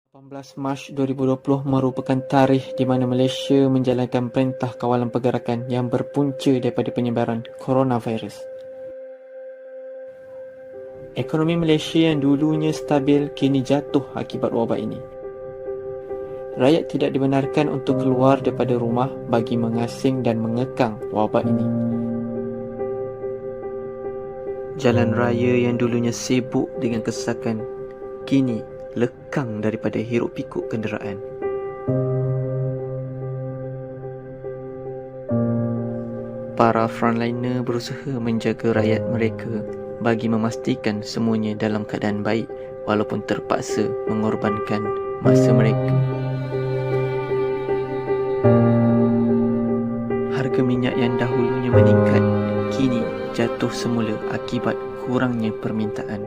18 Mac 2020 merupakan tarikh di mana Malaysia menjalankan Perintah Kawalan Pergerakan yang berpunca daripada penyebaran coronavirus. Ekonomi Malaysia yang dulunya stabil kini jatuh akibat wabak ini. Rakyat tidak dibenarkan untuk keluar daripada rumah bagi mengasing dan mengekang wabak ini. Jalan raya yang dulunya sibuk dengan kesesakan kini lekang daripada hiruk pikuk kenderaan. Para frontliner berusaha menjaga rakyat mereka bagi memastikan semuanya dalam keadaan baik walaupun terpaksa mengorbankan masa mereka. Harga minyak yang dahulunya meningkat kini jatuh semula akibat kurangnya permintaan.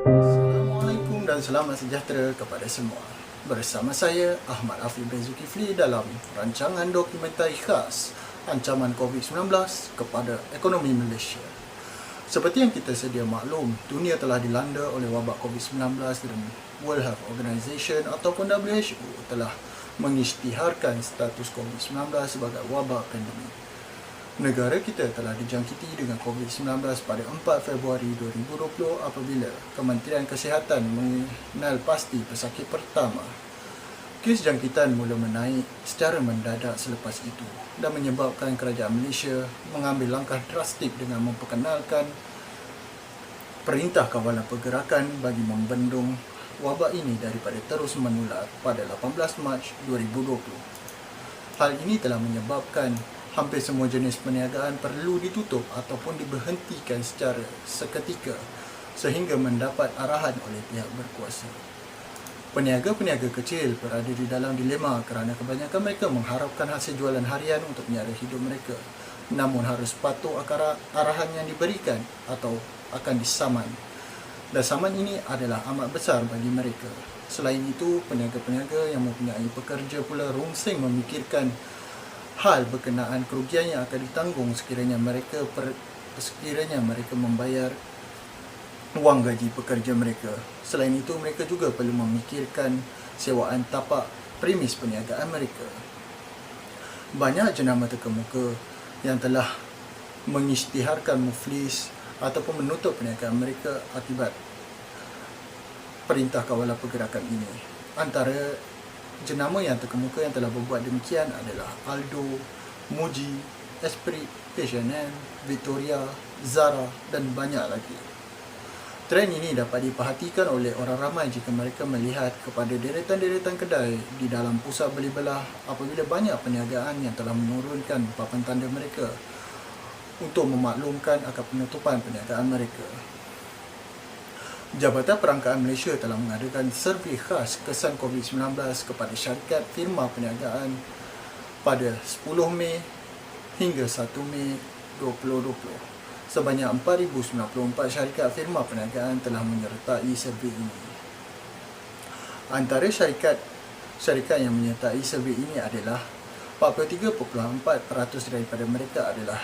Assalamualaikum dan selamat sejahtera kepada semua. Bersama saya Ahmad Afif bin Zulkifli dalam rancangan dokumentari khas ancaman COVID-19 kepada ekonomi Malaysia. Seperti yang kita sedia maklum, dunia telah dilanda oleh wabak COVID-19 dan World Health Organization ataupun WHO telah mengisytiharkan status COVID-19 sebagai wabak pandemik. Negara kita telah dijangkiti dengan COVID-19 pada 4 Februari 2020 apabila Kementerian Kesihatan mengenal pasti pesakit pertama. Kes jangkitan mula menaik secara mendadak selepas itu dan menyebabkan kerajaan Malaysia mengambil langkah drastik dengan memperkenalkan Perintah Kawalan Pergerakan bagi membendung wabak ini daripada terus menular pada 18 Mac 2020. Hal ini telah menyebabkan hampir semua jenis perniagaan perlu ditutup ataupun diberhentikan secara seketika sehingga mendapat arahan oleh pihak berkuasa. Peniaga-peniaga kecil berada di dalam dilema kerana kebanyakan mereka mengharapkan hasil jualan harian untuk menyara hidup mereka, namun harus patuh arahan yang diberikan atau akan disaman. Dan saman ini adalah amat besar bagi mereka. Selain itu, peniaga-peniaga yang mempunyai pekerja pula rungsing memikirkan hal berkenaan kerugian yang akan ditanggung sekiranya mereka membayar wang gaji pekerja mereka. Selain itu, mereka juga perlu memikirkan sewaan tapak premis perniagaan mereka. Banyak jenama terkemuka yang telah mengisytiharkan muflis ataupun menutup perniagaan mereka akibat Perintah Kawalan Pergerakan ini. Antara jenama yang terkemuka yang telah berbuat demikian adalah Aldo, Muji, Esprit, H&M, Victoria, Zara dan banyak lagi. Trend ini dapat diperhatikan oleh orang ramai jika mereka melihat kepada deretan-deretan kedai di dalam pusat beli belah apabila banyak perniagaan yang telah menurunkan papan tanda mereka untuk memaklumkan akan penutupan perniagaan mereka. Jabatan Perangkaan Malaysia telah mengadakan survey khas kesan COVID-19 kepada syarikat firma perniagaan pada 10 Mei hingga 1 Mei 2020. Sebanyak 4,094 syarikat firma perniagaan telah menyertai survey ini. Antara syarikat yang menyertai survey ini adalah 43.4% daripada mereka adalah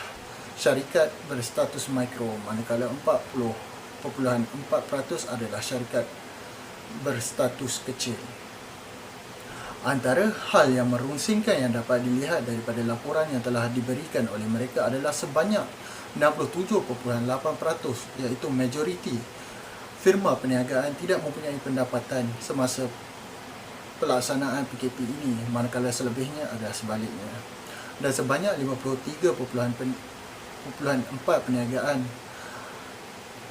syarikat berstatus mikro, manakala 40.4% adalah syarikat berstatus kecil. Antara hal yang merungsingkan yang dapat dilihat daripada laporan yang telah diberikan oleh mereka adalah sebanyak 67.8%, iaitu majoriti firma perniagaan tidak mempunyai pendapatan semasa pelaksanaan PKP ini, manakala selebihnya adalah sebaliknya. Dan sebanyak 53.4% perniagaan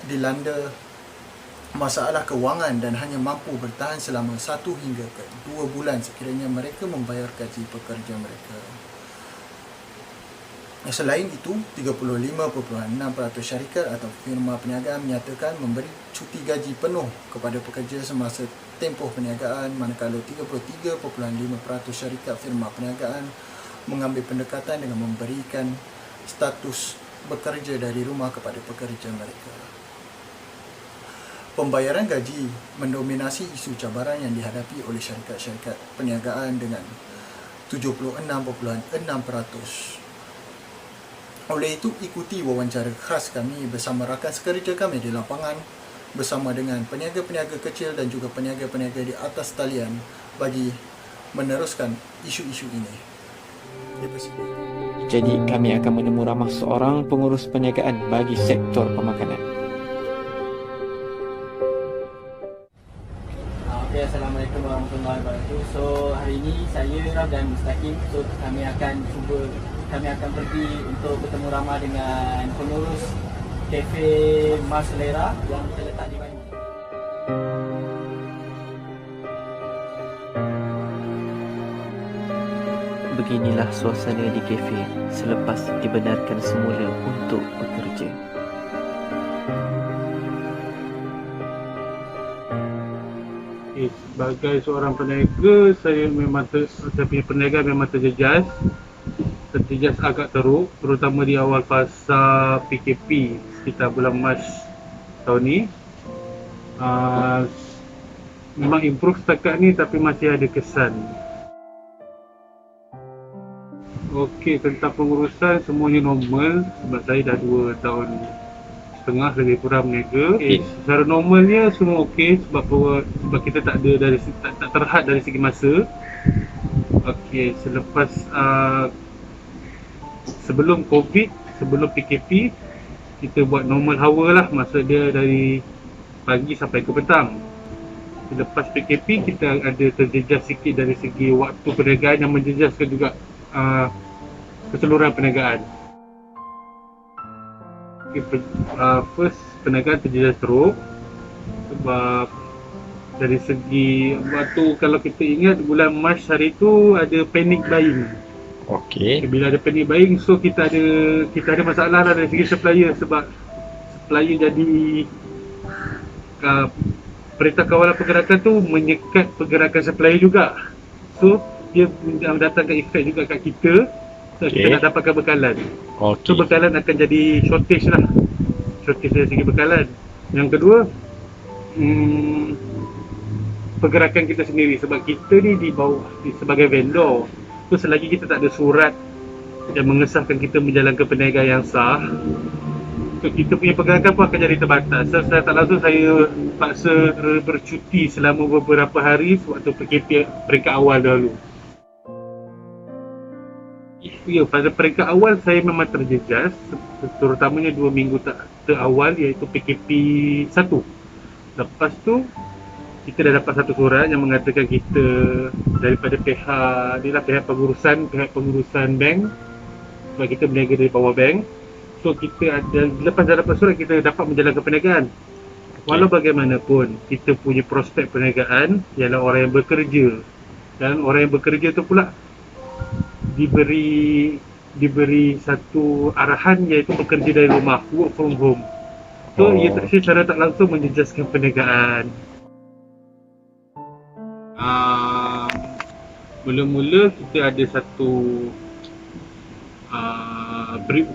dilanda masalah kewangan dan hanya mampu bertahan selama 1 hingga 2 bulan sekiranya mereka membayar gaji pekerja mereka. Selain itu, 35.6% syarikat atau firma perniagaan menyatakan memberi cuti gaji penuh kepada pekerja semasa tempoh perniagaan, manakala 33.5% syarikat firma perniagaan mengambil pendekatan dengan memberikan status bekerja dari rumah kepada pekerja mereka. Pembayaran gaji mendominasi isu cabaran yang dihadapi oleh syarikat-syarikat perniagaan dengan 76.6%. Oleh itu, ikuti wawancara khas kami bersama rakan sekerja kami di lapangan bersama dengan peniaga-peniaga kecil dan juga peniaga-peniaga di atas talian bagi meneruskan isu-isu ini. Terima kasih. Jadi kami akan menemu ramah seorang pengurus perniagaan bagi sektor pemakanan. Okay, Assalamualaikum warahmatullahi wabarakatuh. So hari ini saya Raf dan Mustaqim. So kami akan pergi untuk bertemu ramah dengan pengurus Kafe Mas Selera yang terletak di Banyu. Beginilah suasana di kafe selepas dibenarkan semula untuk bekerja. Sebagai seorang peniaga, saya punya perniagaan memang terjejas agak teruk, terutama di awal fasa PKP sekitar bulan Mac tahun ni. Memang improve setakat ni tapi masih ada kesan. Okey, tentang pengurusan semuanya normal sebab saya dah 2 tahun setengah lebih kurang berniaga. Secara normalnya semua okey sebab kita tak terhad dari segi masa. Okey, selepas sebelum COVID, sebelum PKP, kita buat normal hour lah, masa dia dari pagi sampai ke petang. Selepas PKP, kita ada terjejas sikit dari segi waktu perniagaan yang menjejaskan juga keseluruhan perniagaan. First, perniagaan terjejas teruk sebab dari segi waktu, kalau kita ingat bulan Mac hari tu ada panic buying. Okey. Bila ada panic buying, so kita ada masalah lah dari segi supplier sebab supplier jadi Perintah Kawalan Pergerakan tu menyekat pergerakan supplier juga. So dia mendatangkan efek juga kat kita. So kita nak dapatkan bekalan. So bekalan akan jadi shortage lah. Shortage dari segi bekalan. Yang kedua, pergerakan kita sendiri sebab kita ni di bawah sebagai vendor. So selagi kita tak ada surat yang mengesahkan kita menjalankan perniagaan yang sah, so kita punya pergerakan pun akan jadi terbatas. So saya tak langsung saya paksa bercuti selama beberapa hari waktu PKP peringkat awal dahulu. Ya, pada peringkat awal saya memang terjejas, terutamanya 2 minggu terawal iaitu PKP 1. Lepas tu kita dah dapat satu surat yang mengatakan kita daripada pihak pengurusan bank, sebab kita berniaga dari bawah bank. So kita lepas dah dapat surat, kita dapat menjalankan perniagaan. Walau bagaimanapun, kita punya prospek perniagaan ialah orang yang bekerja, dan orang yang bekerja tu pula diberi satu arahan iaitu bekerja dari rumah, work from home. So ia secara tak langsung menjejaskan perniagaan. Mula-mula kita ada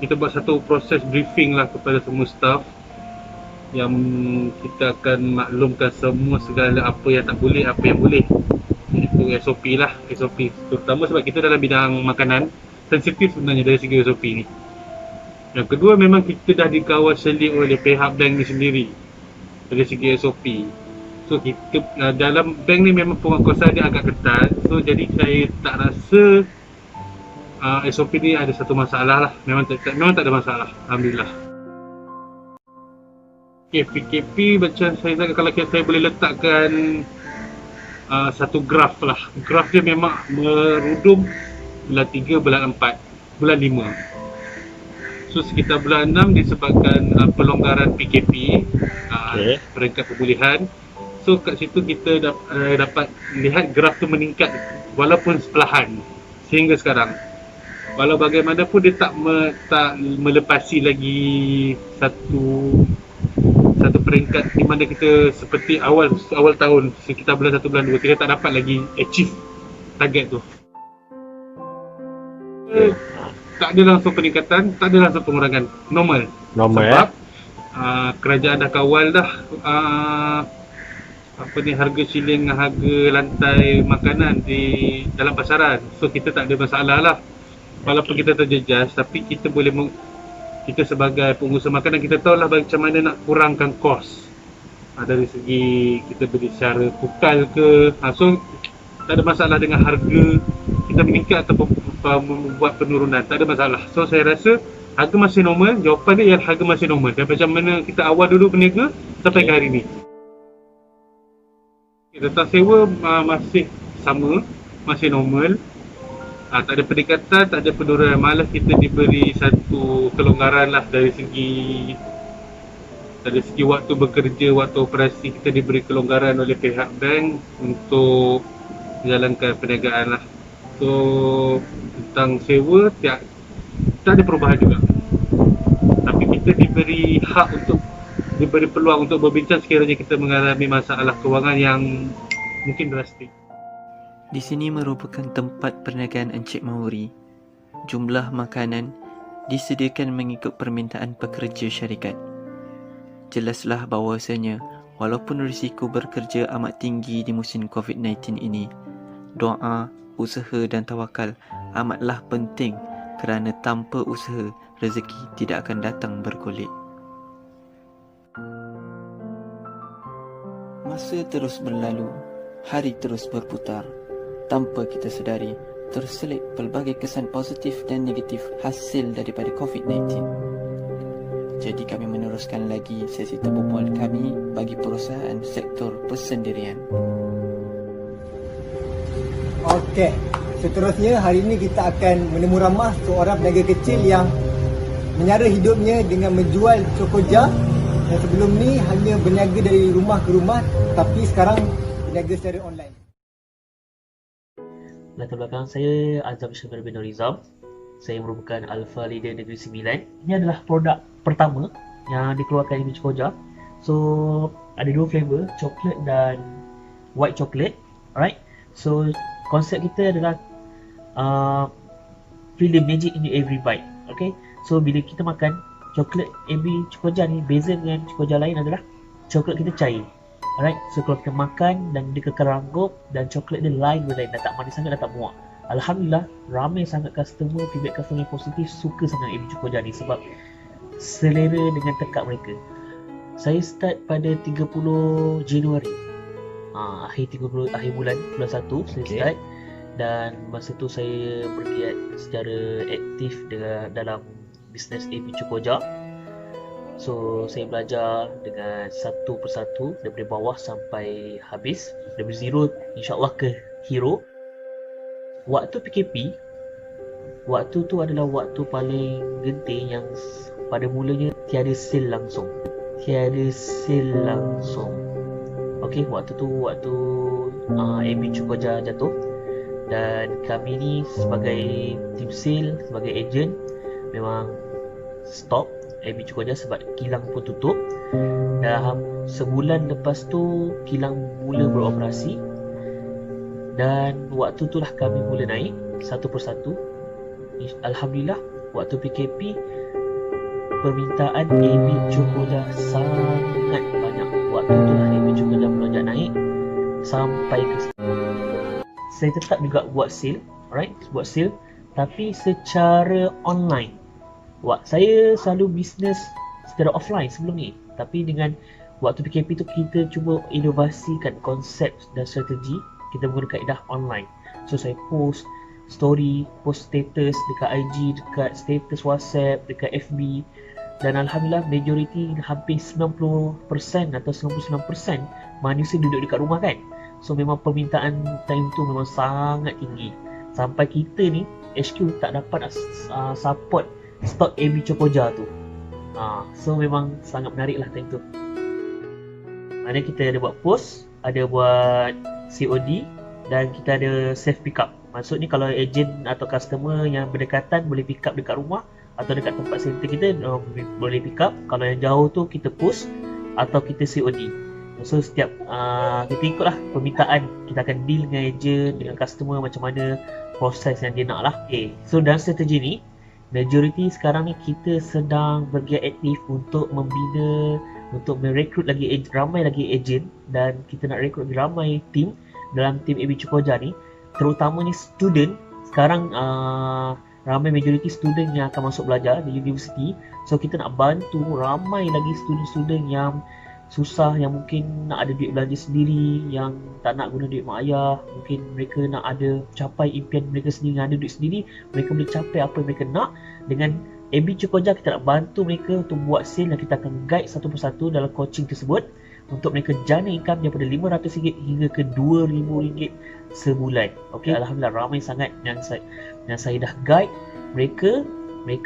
kita buat satu proses briefing lah kepada semua staff yang kita akan maklumkan semua segala apa yang tak boleh, apa yang boleh. Itu SOP lah, SOP. Terutama sebab kita dalam bidang makanan, sensitif sebenarnya dari segi SOP ni. Yang kedua, memang kita dah dikawal selit oleh pihak bank ni sendiri dari segi SOP. So kita dalam bank ni memang penguasaan dia agak ketat. So jadi saya tak rasa SOP ni ada satu masalah lah. Memang tak ada masalah, alhamdulillah. PKP macam saya cakap, kalau saya boleh letakkan satu graf lah. Graf dia memang merudum bulan 3, bulan 4, bulan 5. So sekitar bulan 6 disebabkan pelonggaran PKP, peringkat pemulihan. So kat situ kita dapat lihat graf tu meningkat walaupun perlahan sehingga sekarang. Walau bagaimanapun dia tak melepasi lagi satu peringkat di mana kita seperti awal tahun, sekitar bulan 1, bulan 2 kita tak dapat lagi achieve target tu. Tak ada langsung peningkatan, tak ada langsung pengurangan, normal sebab kerajaan dah kawal dah harga shilling dengan harga lantai makanan di dalam pasaran. So kita tak ada masalah lah. Walaupun kita terjejas, tapi kita sebagai pengusaha makanan, kita tahulah macam mana nak kurangkan kos. Dari segi kita beli secara pukal ke, so tak ada masalah dengan harga kita meningkat ataupun membuat penurunan, tak ada masalah. So saya rasa harga masih normal, jawapan dia ialah harga masih normal dan macam mana kita awal dulu berniaga sampai ke hari ni. Tentang sewa masih sama, masih normal. Tak ada peningkatan, tak ada penurunan, malah kita diberi satu kelonggaran lah dari segi waktu bekerja, waktu operasi. Kita diberi kelonggaran oleh pihak bank untuk menjalankan perniagaan lah. So tentang sewa tak ada perubahan juga, tapi kita diberi peluang untuk berbincang sekiranya kita mengalami masalah kewangan yang mungkin drastik. Di sini merupakan tempat perniagaan Encik Mauri. Jumlah makanan disediakan mengikut permintaan pekerja syarikat. Jelaslah bahawasanya walaupun risiko bekerja amat tinggi di musim COVID-19 ini, doa, usaha dan tawakal amatlah penting kerana tanpa usaha, rezeki tidak akan datang bergolek. Masa terus berlalu, hari terus berputar. Tanpa kita sedari, terselit pelbagai kesan positif dan negatif hasil daripada COVID-19. Jadi kami meneruskan lagi sesi terbual kami bagi perusahaan sektor persendirian. Okey, seterusnya hari ini kita akan menemu ramah seorang peniaga kecil yang menyara hidupnya dengan menjual cokoja, yang sebelum ni hanya berniaga dari rumah ke rumah, tapi sekarang berniaga secara online. Latar belakang saya Azam Syamil bin Rizam. Saya merupakan Alpha Leader Negeri Sembilan. Ini adalah produk pertama yang dikeluarkan di Cokoja. So ada dua flavor, coklat dan white chocolate. Alright. So konsep kita adalah feel the magic in every bite. Okay. So bila kita makan coklat AB Cokoja ni, beza dengan Cokoja lain adalah coklat kita cair. Alright, so kalau kita makan dan dia kekal ranggup dan coklat dia lain berlain, dah tak manis sangat, dah tak muak. Alhamdulillah, ramai sangat feedback customer yang positif, suka sangat AB Cokoja ni sebab selera dengan tekak mereka. Saya start pada 30 Januari. Akhir bulan 1 saya start. Dan masa tu saya bergiat secara aktif dalam bisnes AB Cokoja. So saya belajar dengan satu persatu daripada bawah sampai habis, dari zero insyaAllah ke hero. Waktu PKP, waktu tu adalah waktu paling genting yang pada mulanya tiada sale langsung. Okey, waktu AB Cokoja jatuh dan kami ni sebagai team sale, sebagai agent memang stop AB Cokoja sebab kilang pun tutup. Dah sebulan lepas tu kilang mula beroperasi dan waktu itulah kami mula naik satu persatu. Alhamdulillah, waktu PKP permintaan AB Cokoja sangat banyak. Waktu itulah AB Cokoja melonjak naik sampai ke saya tetap juga buat sale, alright, buat sale tapi secara online. Saya selalu bisnes secara offline sebelum ni, tapi dengan waktu PKP tu kita cuba inovasikan konsep dan strategi, kita menggunakan kaedah online. So saya post story, post status dekat IG, dekat status WhatsApp, dekat FB, dan alhamdulillah majoriti hampir 90% atau 99% manusia duduk dekat rumah kan. So memang permintaan time tu memang sangat tinggi sampai kita ni HQ tak dapat support stok AB Cokoja tu. So memang sangat menarik lah time tu. Mana kita ada buat post, ada buat COD dan kita ada self pick up. Maksudnya kalau agent atau customer yang berdekatan boleh pick up dekat rumah atau dekat tempat center kita boleh pick up. Kalau yang jauh tu kita post atau kita COD. So setiap kita ikutlah permintaan, kita akan deal dengan agent, dengan customer macam mana proses yang dia nak lah. Okay. So dalam strategi ni majoriti sekarang ni kita sedang bergiat aktif untuk membina, untuk merekrut lagi ramai lagi ejen, dan kita nak rekrut ramai tim dalam tim AB Cokoja ni, terutamanya student. Sekarang ramai majoriti student yang akan masuk belajar di universiti. So kita nak bantu ramai lagi student-student yang susah, yang mungkin nak ada duit belanja sendiri, yang tak nak guna duit mak ayah, mungkin mereka nak ada capai impian mereka sendiri, ada duit sendiri, mereka boleh capai apa yang mereka nak. Dengan AB Cukoja kita nak bantu mereka untuk buat sale, dan kita akan guide satu persatu dalam coaching tersebut untuk mereka jana income daripada RM500 hingga ke RM2,000 sebulan. Okey, alhamdulillah ramai sangat yang saya dah guide mereka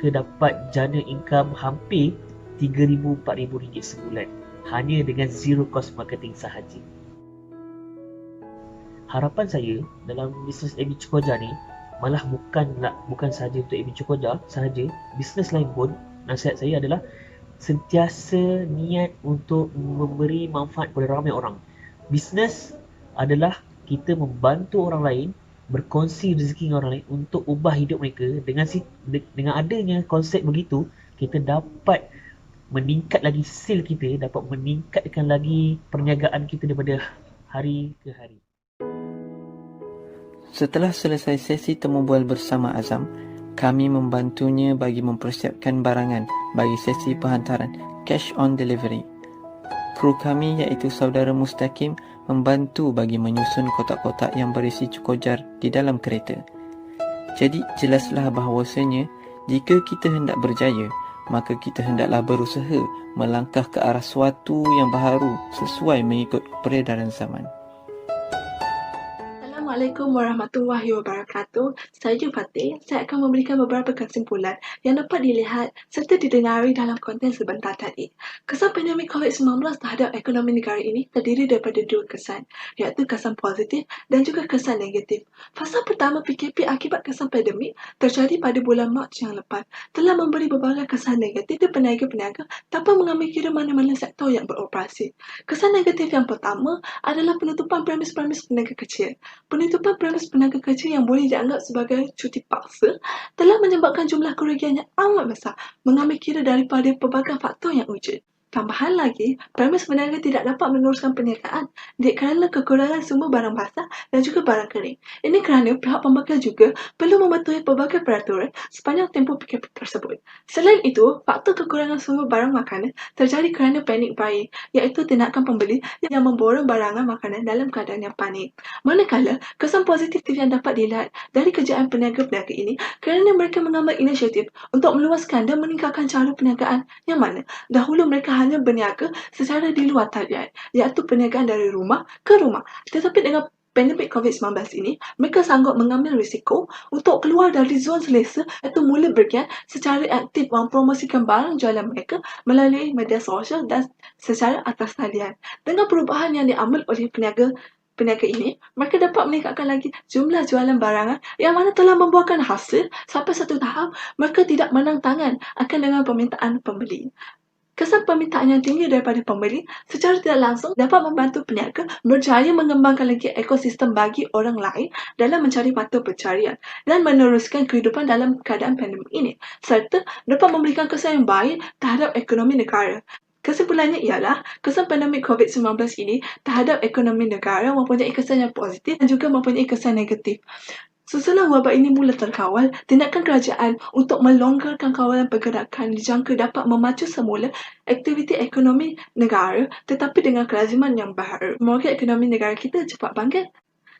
dapat jana income hampir RM3,000-4,000 sebulan hanya dengan zero cost marketing sahaja. Harapan saya dalam bisnes AB Cukoja ni malah bukan sahaja untuk AB Cukoja sahaja, bisnes lain pun nasihat saya adalah sentiasa niat untuk memberi manfaat kepada ramai orang. Bisnes adalah kita membantu orang lain, berkongsi rezeki dengan orang lain untuk ubah hidup mereka. Dengan adanya konsep begitu, kita dapat meningkat lagi sale kita, dapat meningkatkan lagi perniagaan kita daripada hari ke hari. Setelah selesai sesi temu bual bersama Azam, kami membantunya bagi mempersiapkan barangan bagi sesi penghantaran cash on delivery. Kru kami iaitu saudara Mustaqim membantu bagi menyusun kotak-kotak yang berisi cukojar di dalam kereta. Jadi jelaslah bahawasanya jika kita hendak berjaya, maka kita hendaklah berusaha melangkah ke arah suatu yang baharu sesuai mengikut peredaran zaman. Assalamualaikum warahmatullahi wabarakatuh. Saya Fatih. Saya akan memberikan beberapa kesimpulan yang dapat dilihat serta didengari dalam konten sebentar tadi. Kesan pandemik COVID-19 terhadap ekonomi negara ini terdiri daripada dua kesan, iaitu kesan positif dan juga kesan negatif. Fasa pertama PKP akibat kesan pandemik terjadi pada bulan Mac yang lepas telah memberi berbagai kesan negatif kepada peniaga-peniaga tanpa mengambil kira mana-mana sektor yang beroperasi. Kesan negatif yang pertama adalah penutupan premis-premis peniaga kecil. Penutupan premis peniaga kecil yang boleh dianggap sebagai cuti paksa telah menyebabkan jumlah kerugian yang amat besar mengambil kira daripada pelbagai faktor yang wujud. Tambahan lagi, premis peniaga tidak dapat meneruskan perniagaan kerana kekurangan sumber barang basah dan juga barang kering. Ini kerana pihak pembekal juga perlu mematuhi pelbagai peraturan sepanjang tempoh PKP tersebut. Selain itu, faktor kekurangan sumber barang makanan terjadi kerana panik buying, iaitu tindakan pembeli yang memborong barangan makanan dalam keadaan yang panik. Manakala, kesan positif yang dapat dilihat dari kerjaan peniaga-peniaga ini kerana mereka mengambil inisiatif untuk meluaskan dan meningkatkan cara perniagaan yang mana dahulu mereka hanya berniaga secara di luar talian, iaitu perniagaan dari rumah ke rumah. Tetapi dengan pandemik COVID-19 ini, mereka sanggup mengambil risiko untuk keluar dari zon selesa iaitu mula bergiat secara aktif mempromosikan barang jualan mereka melalui media sosial dan secara atas talian. Dengan perubahan yang diambil oleh peniaga ini, mereka dapat meningkatkan lagi jumlah jualan barangan yang mana telah membuahkan hasil sampai satu tahap mereka tidak menang tangan akan dengan permintaan pembeli. Kesan permintaan yang tinggi daripada pembeli secara tidak langsung dapat membantu peniaga berjaya mengembangkan lagi ekosistem bagi orang lain dalam mencari mata pencarian dan meneruskan kehidupan dalam keadaan pandemik ini, serta dapat memberikan kesan yang baik terhadap ekonomi negara. Kesimpulannya ialah kesan pandemik COVID-19 ini terhadap ekonomi negara mempunyai kesan yang positif dan juga mempunyai kesan negatif. Sesudah wabak ini mula terkawal, tindakan kerajaan untuk melonggarkan kawalan pergerakan dijangka dapat memacu semula aktiviti ekonomi negara tetapi dengan kelaziman yang baharu. Semoga ekonomi negara kita cepat bangkit.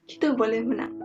Kita boleh menang.